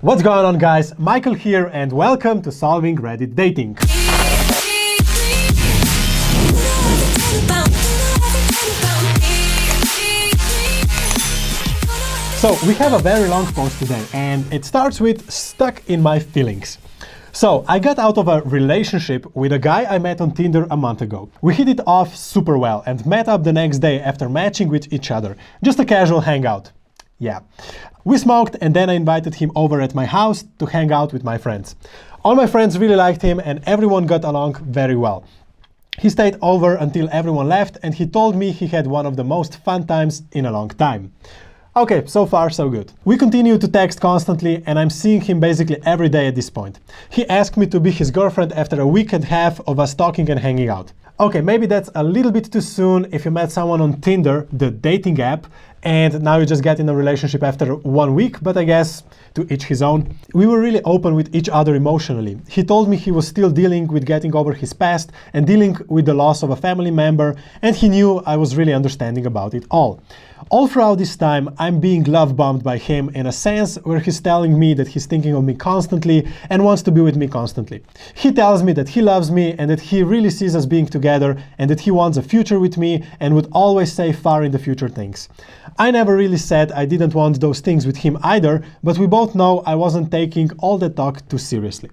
What's going on, guys? Michael here and welcome to Solving Reddit Dating. So we have a very long post today and it starts with stuck in my feelings. So I got out of a relationship with a guy I met on Tinder a month ago. We hit it off super well and met up the next day after matching with each other. Just a casual hangout. Yeah. We smoked and then I invited him over at my house to hang out with my friends. All my friends really liked him and everyone got along very well. He stayed over until everyone left and he told me he had one of the most fun times in a long time. Okay, so far so good. We continue to text constantly and I'm seeing him basically every day at this point. He asked me to be his girlfriend after a week and a half of us talking and hanging out. Okay, maybe that's a little bit too soon if you met someone on Tinder, the dating app, and now you just get in a relationship after 1 week, but I guess to each his own. We were really open with each other emotionally. He told me he was still dealing with getting over his past and dealing with the loss of a family member, and he knew I was really understanding about it all. All throughout this time, I'm being love-bombed by him in a sense where he's telling me that he's thinking of me constantly and wants to be with me constantly. He tells me that he loves me and that he really sees us being together and that he wants a future with me and would always say far in the future things. I never really said I didn't want those things with him either, but we both know I wasn't taking all that talk too seriously.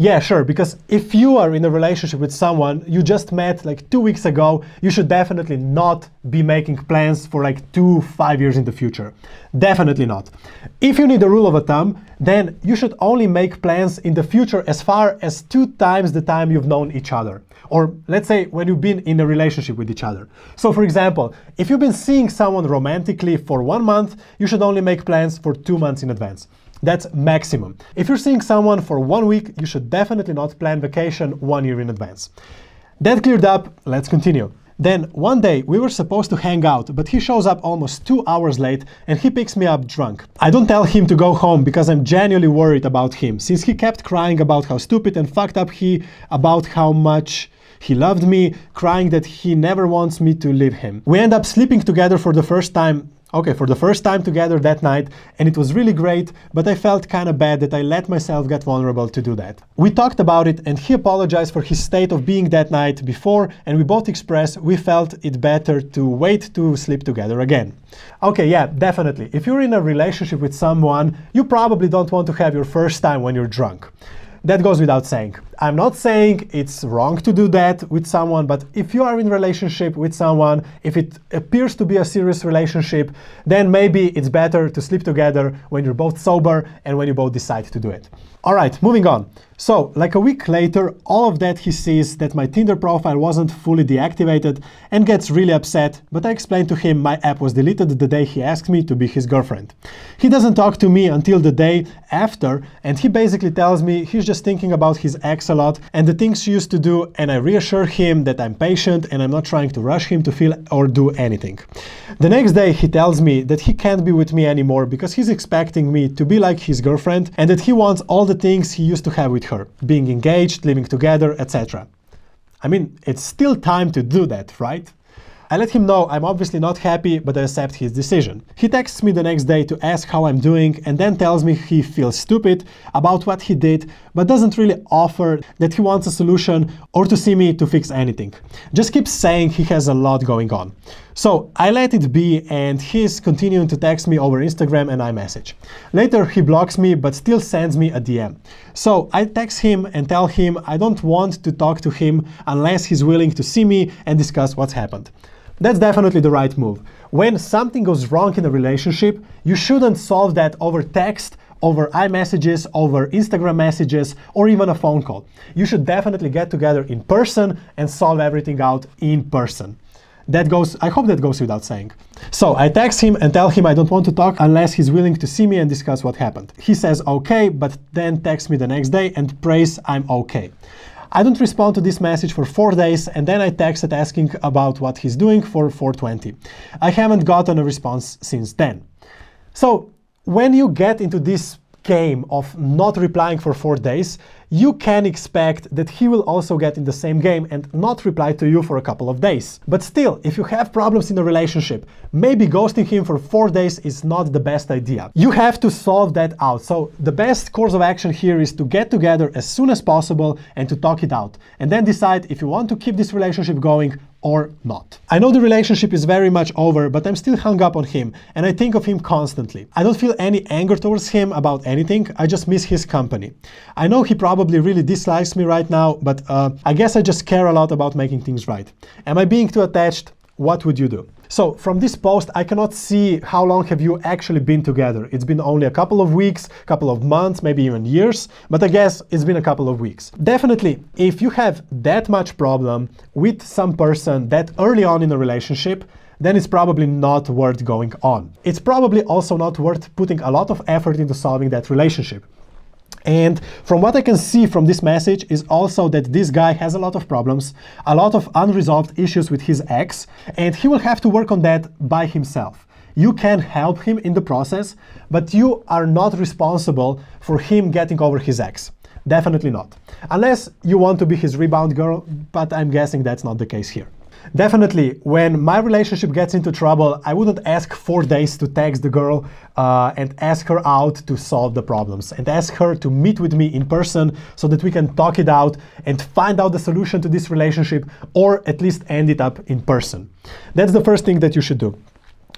Yeah, sure, because if you are in a relationship with someone you just met like 2 weeks ago, you should definitely not be making plans for like 5 years in the future. Definitely not. If you need a rule of thumb, then you should only make plans in the future as far as 2 times the time you've known each other. Or let's say when you've been in a relationship with each other. So for example, if you've been seeing someone romantically for 1 month, you should only make plans for 2 months in advance. That's maximum. If you're seeing someone for 1 week, you should definitely not plan vacation 1 year in advance. That cleared up, let's continue. Then one day we were supposed to hang out, but he shows up almost 2 hours late and he picks me up drunk. I don't tell him to go home because I'm genuinely worried about him, since he kept crying about how stupid and fucked up about how much he loved me, crying that he never wants me to leave him. We end up sleeping together for the first time together that night, and it was really great, but I felt kind of bad that I let myself get vulnerable to do that. We talked about it and he apologized for his state of being that night before, and we both expressed we felt it better to wait to sleep together again. Okay, yeah, definitely. If you're in a relationship with someone, you probably don't want to have your first time when you're drunk. That goes without saying. I'm not saying it's wrong to do that with someone, but if you are in a relationship with someone, if it appears to be a serious relationship, then maybe it's better to sleep together when you're both sober and when you both decide to do it. All right, moving on. So, like a week later, all of that he sees that my Tinder profile wasn't fully deactivated and gets really upset, but I explained to him my app was deleted the day he asked me to be his girlfriend. He doesn't talk to me until the day after, and he basically tells me he's just thinking about his ex a lot and the things she used to do, and I reassure him that I'm patient and I'm not trying to rush him to feel or do anything. The next day he tells me that he can't be with me anymore because he's expecting me to be like his girlfriend and that he wants all the things he used to have with her, being engaged, living together, etc. I mean, it's still time to do that, right? I let him know I'm obviously not happy, but I accept his decision. He texts me the next day to ask how I'm doing and then tells me he feels stupid about what he did, but doesn't really offer that he wants a solution or to see me to fix anything. Just keeps saying he has a lot going on. So I let it be and he's continuing to text me over Instagram and iMessage. Later he blocks me but still sends me a DM. So I text him and tell him I don't want to talk to him unless he's willing to see me and discuss what's happened. That's definitely the right move. When something goes wrong in a relationship, you shouldn't solve that over text, over iMessages, over Instagram messages, or even a phone call. You should definitely get together in person and solve everything out in person. I hope that goes without saying. So I text him and tell him I don't want to talk unless he's willing to see me and discuss what happened. He says okay, but then texts me the next day and prays I'm okay. I don't respond to this message for 4 days and then I texted asking about what he's doing for 4:20. I haven't gotten a response since then. So when you get into this game of not replying for 4 days, you can expect that he will also get in the same game and not reply to you for a couple of days. But still, if you have problems in a relationship, maybe ghosting him for 4 days is not the best idea. You have to solve that out. So the best course of action here is to get together as soon as possible and to talk it out, and then decide if you want to keep this relationship going or not. I know the relationship is very much over, but I'm still hung up on him and I think of him constantly. I don't feel any anger towards him about anything, I just miss his company. I know he probably really dislikes me right now, but I guess I just care a lot about making things right. Am I being too attached? What would you do? So from this post, I cannot see how long have you actually been together. It's been only a couple of weeks, couple of months, maybe even years, but I guess it's been a couple of weeks. Definitely, if you have that much problem with some person that early on in a relationship, then it's probably not worth going on. It's probably also not worth putting a lot of effort into solving that relationship. And from what I can see from this message is also that this guy has a lot of problems, a lot of unresolved issues with his ex, and he will have to work on that by himself. You can help him in the process, but you are not responsible for him getting over his ex. Definitely not. Unless you want to be his rebound girl, but I'm guessing that's not the case here. Definitely, when my relationship gets into trouble, I wouldn't ask 4 days to text the girl and ask her out to solve the problems and ask her to meet with me in person so that we can talk it out and find out the solution to this relationship, or at least end it up in person. That's the first thing that you should do.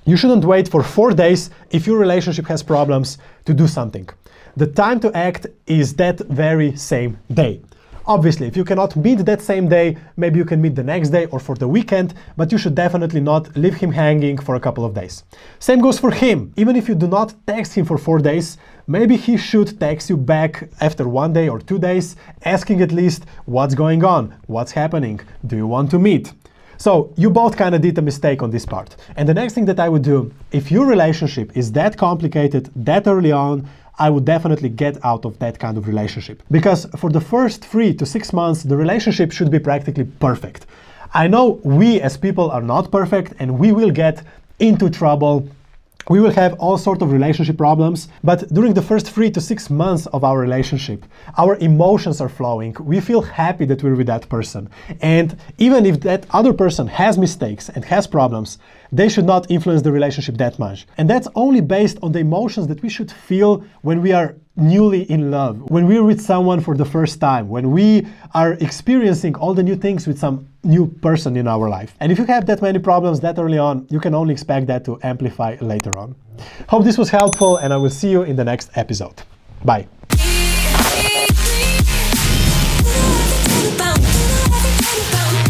You shouldn't wait for 4 days if your relationship has problems to do something. The time to act is that very same day. Obviously, if you cannot meet that same day, maybe you can meet the next day or for the weekend, but you should definitely not leave him hanging for a couple of days. Same goes for him. Even if you do not text him for 4 days, maybe he should text you back after 1 day or 2 days, asking at least what's going on, what's happening, do you want to meet? So you both kind of did a mistake on this part. And the next thing that I would do, if your relationship is that complicated that early on, I would definitely get out of that kind of relationship. Because for the first 3 to 6 months, the relationship should be practically perfect. I know we as people are not perfect and we will get into trouble. We will have all sorts of relationship problems, but during the first 3 to 6 months of our relationship, our emotions are flowing. We feel happy that we're with that person. And even if that other person has mistakes and has problems, they should not influence the relationship that much. And that's only based on the emotions that we should feel when we are newly in love, when we're with someone for the first time, when we are experiencing all the new things with some new person in our life. And if you have that many problems that early on, you can only expect that to amplify later on. Hope this was helpful, and I will see you in the next episode. Bye. Bye.